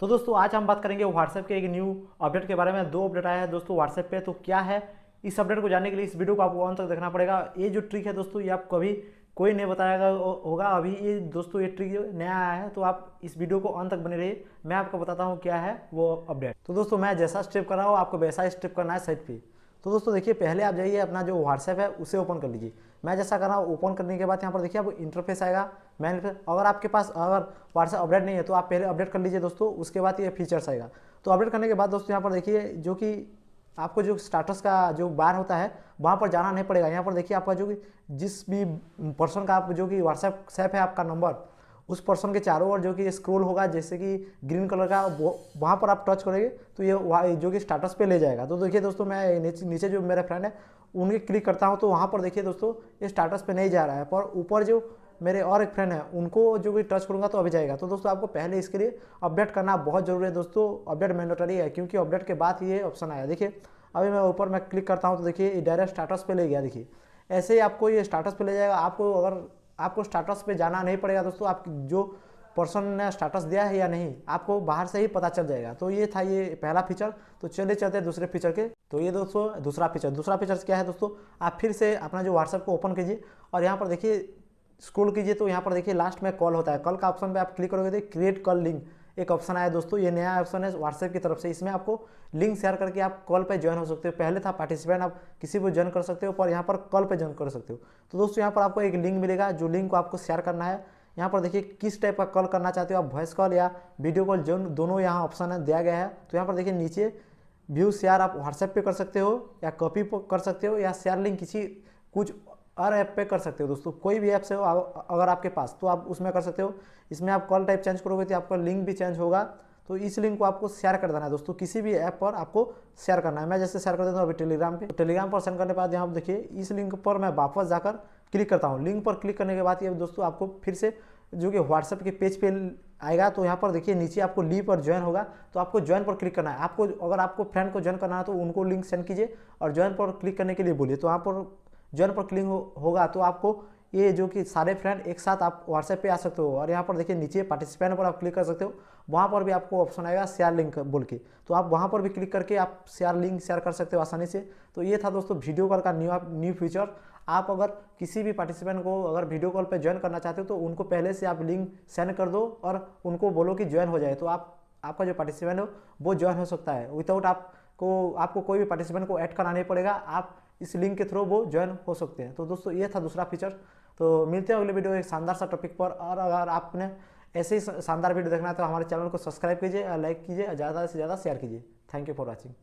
तो दोस्तों आज हम बात करेंगे व्हाट्सएप के एक न्यू अपडेट के बारे में। दो अपडेट आया है दोस्तों व्हाट्सएप पे, तो क्या है इस अपडेट को जानने के लिए इस वीडियो को आपको अंत तक देखना पड़ेगा। ये जो ट्रिक है दोस्तों, ये आपको कभी कोई नहीं बताएगा होगा। अभी ये दोस्तों ये ट्रिक नया आया है, तो आप इस वीडियो को अंत तक बने रहिए। मैं आपको बताता हूँ क्या है वो अपडेट। तो दोस्तों मैं जैसा स्टेप कर रहा हूँ आपको वैसा स्टेप करना है साइट पे। तो दोस्तों देखिए, पहले आप जाइए अपना जो व्हाट्सएप है उसे ओपन कर लीजिए। मैं जैसा कर रहा हूँ, ओपन करने के बाद यहाँ पर देखिए आपको इंटरफेस आएगा। मैं अगर आपके पास अगर व्हाट्सएप अपडेट नहीं है तो आप पहले अपडेट कर लीजिए दोस्तों, उसके बाद ये फीचर्स आएगा। तो अपडेट करने के बाद दोस्तों यहाँ पर देखिए जो कि आपको जो स्टाटस का जो बार होता है वहाँ पर जाना नहीं पड़ेगा। यहाँ पर देखिए आपका जो कि जिस भी पर्सन का आप जो कि व्हाट्सएप सेव है आपका नंबर, उस पर्सन के चारों ओर जो कि स्क्रॉल होगा जैसे कि ग्रीन कलर का, वहाँ पर आप टच करेंगे तो ये जो कि स्टाटस पे ले जाएगा। तो देखिए दोस्तों मैं नीचे जो मेरा फ्रेंड है उनके क्लिक करता हूँ, तो वहाँ पर देखिए दोस्तों ये स्टाटस पे नहीं जा रहा है, पर ऊपर जो मेरे और एक फ्रेंड है उनको जो भी टच करूँगा तो अभी जाएगा। तो दोस्तों आपको पहले इसके लिए अपडेट करना बहुत जरूरी है दोस्तों। अपडेट मैंडेटरी है, क्योंकि अपडेट के बाद ये ऑप्शन आया। देखिए अभी मैं ऊपर मैं क्लिक करता हूँ तो देखिए डायरेक्ट स्टाटस पे ले गया। देखिए ऐसे ही आपको ये स्टाटस पे ले जाएगा। आपको अगर आपको स्टाटस पे जाना नहीं पड़ेगा दोस्तों, आप जो पर्सन ने स्टाटस दिया है या नहीं आपको बाहर से ही पता चल जाएगा। तो ये था ये पहला फीचर। तो चलिए चलते हैं दूसरे फीचर के। तो ये दोस्तों दूसरा फीचर क्या है दोस्तों, आप फिर से अपना जो व्हाट्सएप को ओपन कीजिए और यहाँ पर देखिए स्क्रॉल कीजिए, तो यहाँ पर देखिए लास्ट में कॉल होता है। कॉल का ऑप्शन पे आप क्लिक करोगे तो क्रिएट कॉल लिंक एक ऑप्शन आया दोस्तों। ये नया ऑप्शन है व्हाट्सएप की तरफ से। इसमें आपको लिंक शेयर करके आप कॉल पे ज्वाइन हो सकते हो। पहले था पार्टिसिपेंट, आप किसी को ज्वाइन कर सकते हो, पर यहाँ पर कॉल पे ज्वाइन कर सकते हो। तो दोस्तों यहाँ पर आपको एक लिंक मिलेगा, जो लिंक को आपको शेयर करना है। यहाँ पर देखिए किस टाइप का कॉल करना चाहते हो आप, वॉइस कॉल या वीडियो कॉल, जो दोनों यहाँ ऑप्शन है दिया गया है। तो यहाँ पर देखिए नीचे व्यू शेयर आप व्हाट्सएप पे कर सकते हो या कॉपी कर सकते हो या शेयर लिंक किसी कुछ और ऐप पे कर सकते हो दोस्तों। कोई भी ऐप से हो अगर आपके पास तो आप उसमें कर सकते हो। इसमें आप कॉल टाइप चेंज करोगे तो आपका लिंक भी चेंज होगा। तो इस लिंक को आपको शेयर कर देना है दोस्तों, किसी भी ऐप पर आपको शेयर करना है। मैं जैसे शेयर कर देता हूँ अभी टेलीग्राम पे। टेलीग्राम पर सेंड करने के बाद यहाँ देखिए इस लिंक पर मैं वापस जाकर क्लिक करता हूँ। लिंक पर क्लिक करने के बाद ये दोस्तों आपको फिर से जो कि व्हाट्सएप के पेज पे आएगा। तो यहाँ पर देखिए नीचे आपको ली पर ज्वाइन होगा, तो आपको ज्वाइन पर क्लिक करना है। आपको अगर आपको फ्रेंड को ज्वाइन करना है तो उनको लिंक सेंड कीजिए और ज्वाइन पर क्लिक करने के लिए बोलिए। तो यहाँ पर ज्वाइन पर क्लिक होगा तो आपको ये जो कि सारे फ्रेंड एक साथ आप व्हाट्सएप पे आ सकते हो। और यहाँ पर देखिए नीचे पार्टिसिपेंट पर आप क्लिक कर सकते हो, वहाँ पर भी आपको ऑप्शन आएगा शेयर लिंक बोल के, तो आप वहाँ पर भी क्लिक करके आप शेयर लिंक शेयर कर सकते हो आसानी से। तो ये था दोस्तों वीडियो कॉल का न्यू फीचर। आप अगर किसी भी पार्टिसिपेंट को अगर वीडियो कॉल पे ज्वाइन करना चाहते हो तो उनको पहले से आप लिंक सेंड कर दो और उनको बोलो कि ज्वाइन हो जाए, तो आपका जो पार्टिसिपेंट हो वो ज्वाइन हो सकता है विदाउट आपको कोई भी पार्टिसिपेंट को ऐड कराना नहीं पड़ेगा। आप इस लिंक के थ्रू वो ज्वाइन हो सकते हैं। तो दोस्तों ये था दूसरा फीचर। तो मिलते हैं अगले वीडियो एक शानदार सा टॉपिक पर। और अगर आपने ऐसे ही शानदार वीडियो देखना है तो हमारे चैनल को सब्सक्राइब कीजिए, लाइक कीजिए, ज़्यादा से ज़्यादा शेयर कीजिए। Thank you for watching.